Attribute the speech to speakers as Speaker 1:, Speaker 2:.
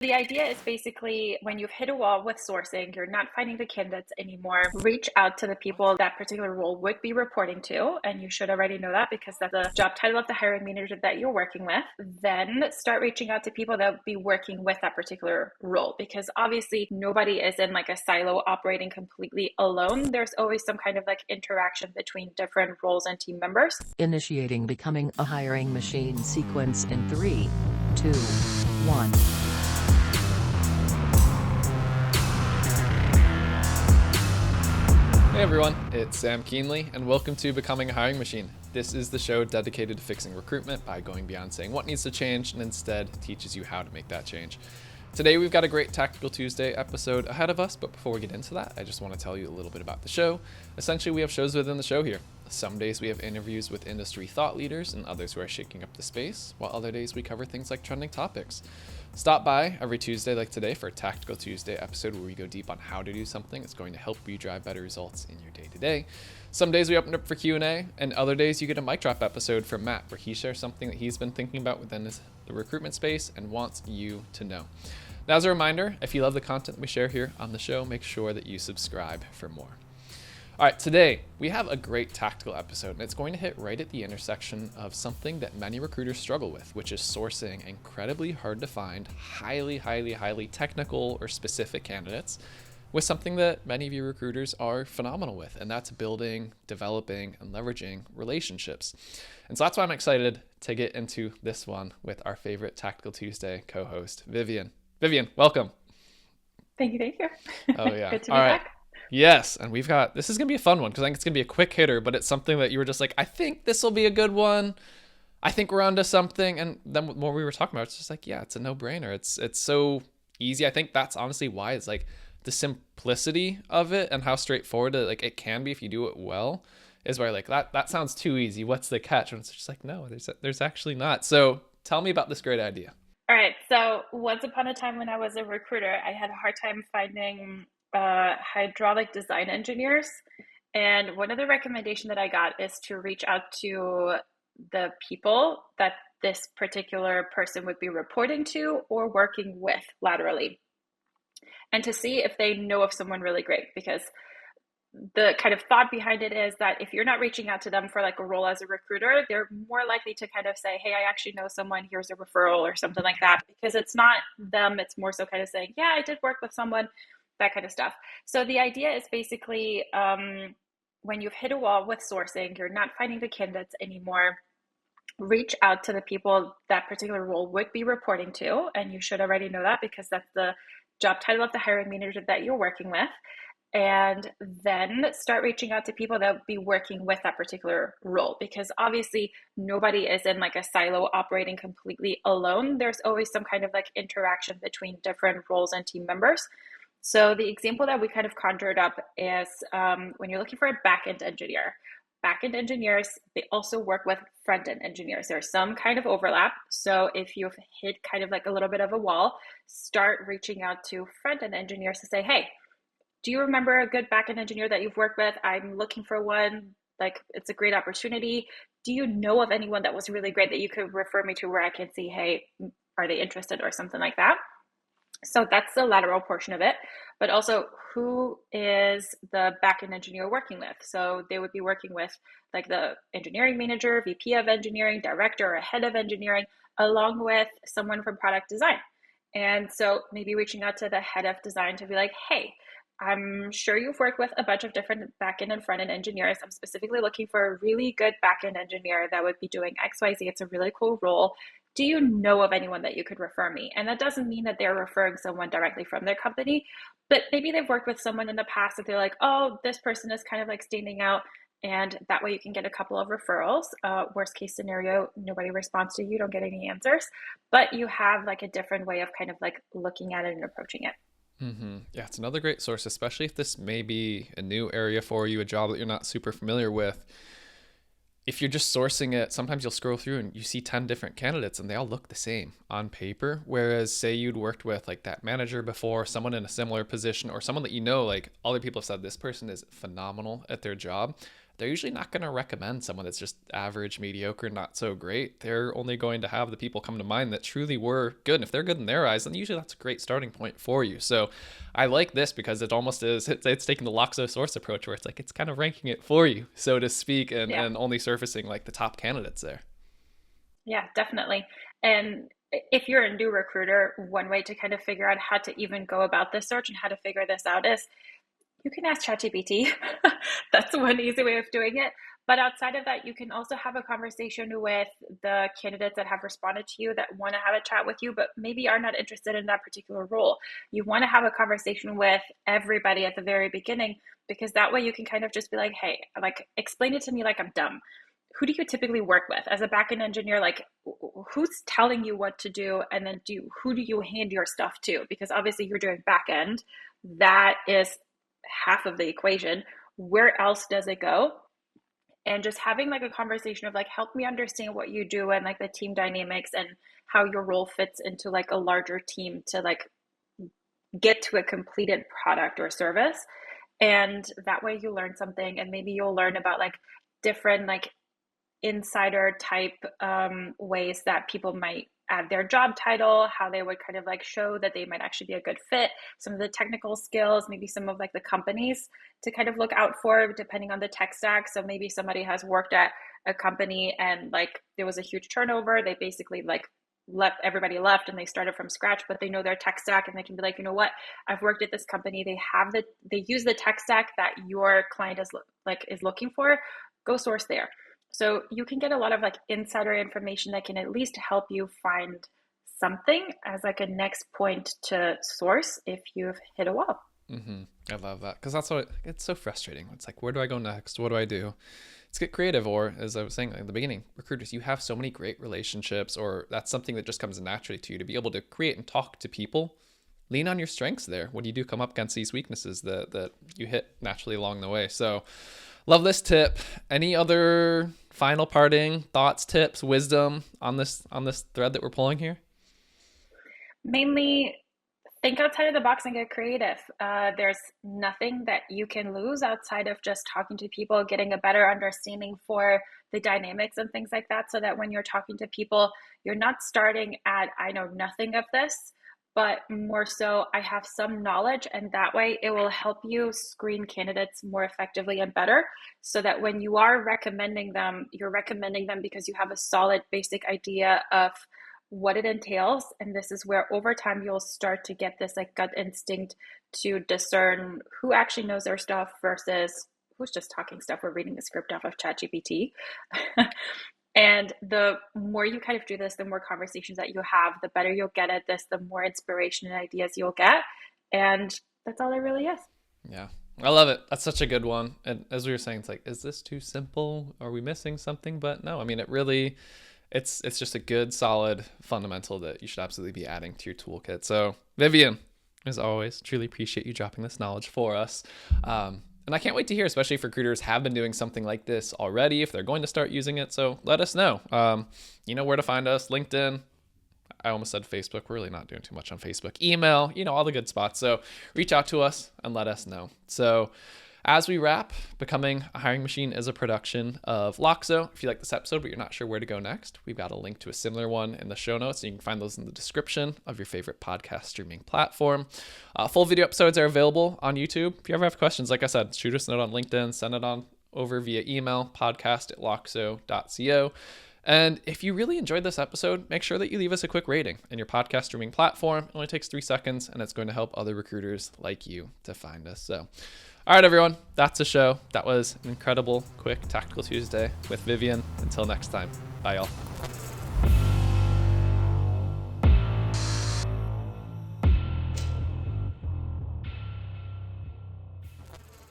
Speaker 1: The idea is basically when you've hit a wall with sourcing, you're not finding the candidates anymore, reach out to the people that particular role would be reporting to. And you should already know that because that's the job title of the hiring manager that you're working with. Then start reaching out to people that would be working with that particular role, because obviously nobody is in like a silo operating completely alone. There's always some kind of like interaction between different roles and team members.
Speaker 2: Initiating becoming a hiring machine sequence in 3, 2, 1.
Speaker 3: Hey everyone, it's Sam Keenly, and welcome to Becoming a Hiring Machine. This is the show dedicated to fixing recruitment by going beyond saying what needs to change and instead teaches you how to make that change. Today we've got a great Tactical Tuesday episode ahead of us, but before we get into that, I just want to tell you a little bit about the show. Essentially, we have shows within the show here. Some days we have interviews with industry thought leaders and others who are shaking up the space, while other days we cover things like trending topics. Stop by every Tuesday like today for a Tactical Tuesday episode where we go deep on how to do something that's going to help you drive better results in your day-to-day. Some days we open up for Q&A, and other days you get a mic drop episode from Matt where he shares something that he's been thinking about within the recruitment space and wants you to know. Now, as a reminder, if you love the content we share here on the show, make sure that you subscribe for more. All right, today we have a great tactical episode, and it's going to hit right at the intersection of something that many recruiters struggle with, which is sourcing incredibly hard to find, highly technical or specific candidates with something that many of you recruiters are phenomenal with, and that's building, developing, and leveraging relationships. And so that's why I'm excited to get into this one with our favorite Tactical Tuesday co-host, Vivien. Vivien, welcome.
Speaker 1: Thank you.
Speaker 3: Oh yeah.
Speaker 1: Good to be
Speaker 3: All right.
Speaker 1: back.
Speaker 3: Yes, and this is going to be a fun one because I think it's going to be a quick hitter, but it's something that you were just like, I think this will be a good one. I think we're onto something. And then the more we were talking about, it's just like, yeah, it's a no-brainer. It's so easy. I think that's honestly why it's like the simplicity of it and how straightforward it can be if you do it well is where like that sounds too easy. What's the catch? And it's just like, no, there's actually not. So tell me about this great idea.
Speaker 1: All right. So once upon a time when I was a recruiter, I had a hard time finding hydraulic design engineers. And one of the recommendations that I got is to reach out to the people that this particular person would be reporting to or working with laterally, and to see if they know of someone really great. Because the kind of thought behind it is that if you're not reaching out to them for like a role as a recruiter, they're more likely to kind of say, hey, I actually know someone, here's a referral or something like that, because it's not them. It's more so kind of saying, yeah, I did work with someone, that kind of stuff. So the idea is basically when you've hit a wall with sourcing, you're not finding the candidates anymore, reach out to the people that particular role would be reporting to. And you should already know that because that's the job title of the hiring manager that you're working with. And then start reaching out to people that would be working with that particular role, because obviously nobody is in like a silo operating completely alone. There's always some kind of like interaction between different roles and team members. So the example that we kind of conjured up is when you're looking for a back-end engineer. Back-end engineers, they also work with front-end engineers. There's some kind of overlap. So if you've hit kind of like a little bit of a wall, start reaching out to front-end engineers to say, hey, do you remember a good backend engineer that you've worked with? I'm looking for one. Like, it's a great opportunity. Do you know of anyone that was really great that you could refer me to where I can see, hey, are they interested or something like that? So that's the lateral portion of it. But also, who is the backend engineer working with? So they would be working with like the engineering manager, VP of engineering, director, or head of engineering, along with someone from product design. And so maybe reaching out to the head of design to be like, hey, I'm sure you've worked with a bunch of different backend and front-end engineers. I'm specifically looking for a really good backend engineer that would be doing XYZ. It's a really cool role. Do you know of anyone that you could refer me? And that doesn't mean that they're referring someone directly from their company, but maybe they've worked with someone in the past that they're like, oh, this person is kind of like standing out. And that way you can get a couple of referrals. Worst case scenario, nobody responds to you, don't get any answers, but you have like a different way of kind of like looking at it and approaching it.
Speaker 3: Mm-hmm. Yeah, it's another great source, especially if this may be a new area for you, a job that you're not super familiar with. If you're just sourcing it, sometimes you'll scroll through and you see 10 different candidates and they all look the same on paper. Whereas say you'd worked with like that manager before, someone in a similar position, or someone that you know, like other people have said, this person is phenomenal at their job. they're usually not going to recommend someone that's just average, mediocre, not so great. They're only going to have the people come to mind that truly were good. And if they're good in their eyes, then usually that's a great starting point for you. So I like this because it almost is, it's taking the Loxo source approach where it's like, it's kind of ranking it for you, so to speak, and only surfacing like the top candidates there.
Speaker 1: Yeah, definitely. And if you're a new recruiter, one way to kind of figure out how to even go about this search and how to figure this out is you can ask ChatGPT. That's one easy way of doing it. But outside of that, you can also have a conversation with the candidates that have responded to you that want to have a chat with you, but maybe are not interested in that particular role. You want to have a conversation with everybody at the very beginning, because that way you can kind of just be like, hey, like, explain it to me like I'm dumb. Who do you typically work with as a backend engineer? Like, who's telling you what to do? And then who do you hand your stuff to? Because obviously you're doing backend. That is half of the equation. Where else does it go? And just having like a conversation of like, help me understand what you do and like the team dynamics and how your role fits into like a larger team to like get to a completed product or service. And that way you learn something, and maybe you'll learn about like different like insider type ways that people might add their job title, how they would kind of like show that they might actually be a good fit, some of the technical skills, maybe some of like the companies to kind of look out for depending on the tech stack. So maybe somebody has worked at a company and like there was a huge turnover. They basically like everybody left and they started from scratch, but they know their tech stack and they can be like, you know what, I've worked at this company. They use the tech stack that your client is looking for. Go source there. So you can get a lot of like insider information that can at least help you find something as like a next point to source if you've hit a wall.
Speaker 3: I love that, because that's what it's so frustrating. It's like, where do I go next? What do I do? Let's get creative. Or as I was saying in the beginning, recruiters, you have so many great relationships, or that's something that just comes naturally to you to be able to create and talk to people. Lean on your strengths there when you do come up against these weaknesses that you hit naturally along the way. So love this tip. Any other final parting thoughts, tips, wisdom on this thread that we're pulling here?
Speaker 1: Mainly think outside of the box and get creative. There's nothing that you can lose outside of just talking to people, getting a better understanding for the dynamics and things like that, so that when you're talking to people, you're not starting at, I know nothing of this, but more so, I have some knowledge, and that way it will help you screen candidates more effectively and better, so that when you are recommending them, you're recommending them because you have a solid basic idea of what it entails. And this is where over time you'll start to get this like gut instinct to discern who actually knows their stuff versus who's just talking stuff or reading the script off of ChatGPT. And the more you kind of do this, the more conversations that you have, the better you'll get at this, the more inspiration and ideas you'll get. And that's all it really is.
Speaker 3: Yeah, I love it. That's such a good one. And as we were saying, it's like, is this too simple? Are we missing something? But no, I mean, it's just a good, solid fundamental that you should absolutely be adding to your toolkit. So Vivien, as always, truly appreciate you dropping this knowledge for us. And I can't wait to hear, especially if recruiters have been doing something like this already, if they're going to start using it. So let us know. You know where to find us. LinkedIn. I almost said Facebook. We're really not doing too much on Facebook. Email, all the good spots. So reach out to us and let us know. So as we wrap, Becoming a Hiring Machine is a production of Loxo. If you like this episode, but you're not sure where to go next, we've got a link to a similar one in the show notes. You can find those in the description of your favorite podcast streaming platform. Full video episodes are available on YouTube. If you ever have questions, like I said, shoot us a note on LinkedIn, send it on over via email, podcast@loxo.co. And if you really enjoyed this episode, make sure that you leave us a quick rating in your podcast streaming platform. It only takes 3 seconds, and it's going to help other recruiters like you to find us. So, all right, everyone, that's the show. That was an incredible, quick Tactical Tuesday with Vivien. Until next time, bye, y'all.